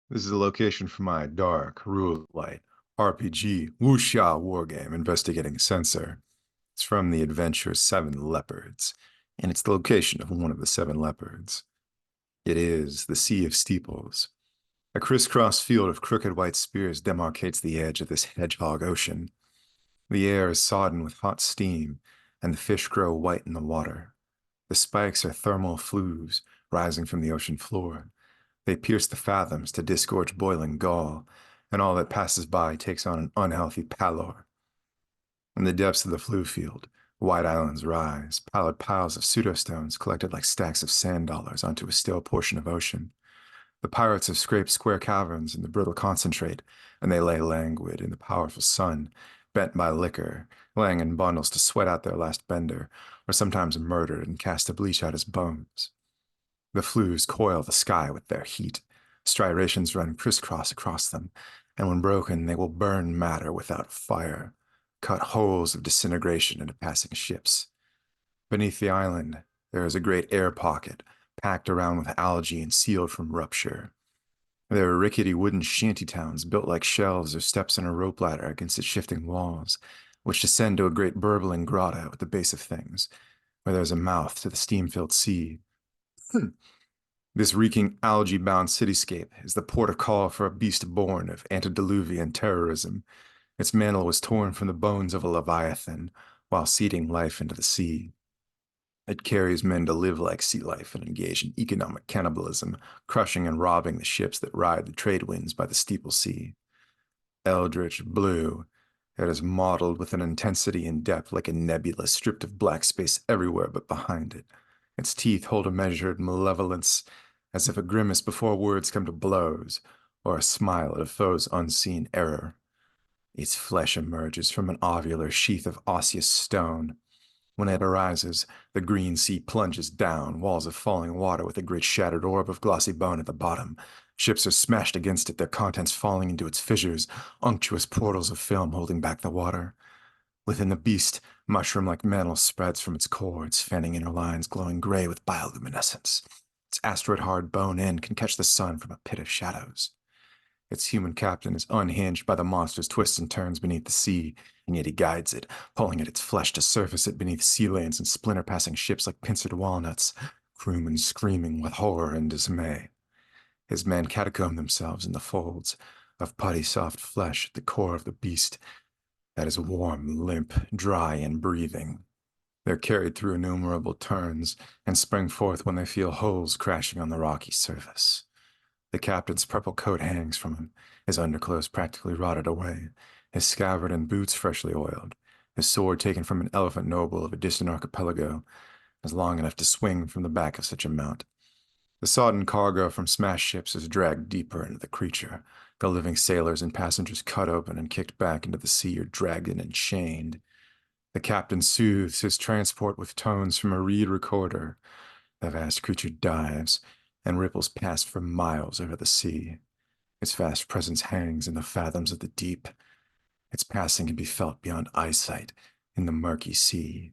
This is the location for my dark, rule light, RPG, wuxia wargame, Investigating Censor. It's from the adventure Seven Leopards, and it's the location of one of the Seven Leopards. It is the Sea of Steeples. A crisscross field of crooked white spears demarcates the edge of this hedgehog ocean. The air is sodden with hot steam, and the fish grow white in the water. The spikes are thermal flues rising from the ocean floor. They pierce the fathoms to disgorge boiling gall, and all that passes by takes on an unhealthy pallor. In the depths of the flue field, white islands rise, pallid piles of pseudostones collected like stacks of sand dollars onto a still portion of ocean. The pirates have scraped square caverns in the brittle concentrate, and they lay languid in the powerful sun, bent by liquor, laying in bundles to sweat out their last bender, or sometimes murdered and cast to bleach out his bones. The flues coil the sky with their heat. Striations run crisscross across them, and when broken, they will burn matter without fire, cut holes of disintegration into passing ships. Beneath the island, there is a great air pocket, packed around with algae and sealed from rupture. There are rickety wooden shanty towns built like shelves or steps in a rope ladder against its shifting walls, which descend to a great burbling grotto at the base of things, where there is a mouth to the steam-filled sea. This reeking, algae-bound cityscape is the port of call for a beast born of antediluvian terrorism. Its mantle was torn from the bones of a leviathan while seeding life into the sea. It carries men to live like sea life and engage in economic cannibalism, crushing and robbing the ships that ride the trade winds by the steeple sea. Eldritch blue, it is mottled with an intensity and depth like a nebula stripped of black space everywhere but behind it. Its teeth hold a measured malevolence, as if a grimace before words come to blows, or a smile at a foe's unseen error. Its flesh emerges from an ovular sheath of osseous stone. When it arises, the green sea plunges down, walls of falling water with a great shattered orb of glossy bone at the bottom. Ships are smashed against it, their contents falling into its fissures, unctuous portals of film holding back the water. Within the beast, mushroom-like mantle spreads from its core, its fanning inner lines glowing gray with bioluminescence. Its asteroid-hard bone end can catch the sun from a pit of shadows. Its human captain is unhinged by the monster's twists and turns beneath the sea, and yet he guides it, pulling at its flesh to surface it beneath sea lanes and splinter-passing ships like pincered walnuts, crewmen screaming with horror and dismay. His men catacomb themselves in the folds of putty soft flesh at the core of the beast that is warm, limp, dry, and breathing. They're carried through innumerable turns and spring forth when they feel holes crashing on the rocky surface. The captain's purple coat hangs from him, his underclothes practically rotted away, his scabbard and boots freshly oiled, his sword taken from an elephant noble of a distant archipelago, is long enough to swing from the back of such a mount. The sodden cargo from smashed ships is dragged deeper into the creature. The living sailors and passengers cut open and kicked back into the sea or dragged in and chained. The captain soothes his transport with tones from a reed recorder. The vast creature dives and ripples past for miles over the sea. Its vast presence hangs in the fathoms of the deep. Its passing can be felt beyond eyesight in the murky sea.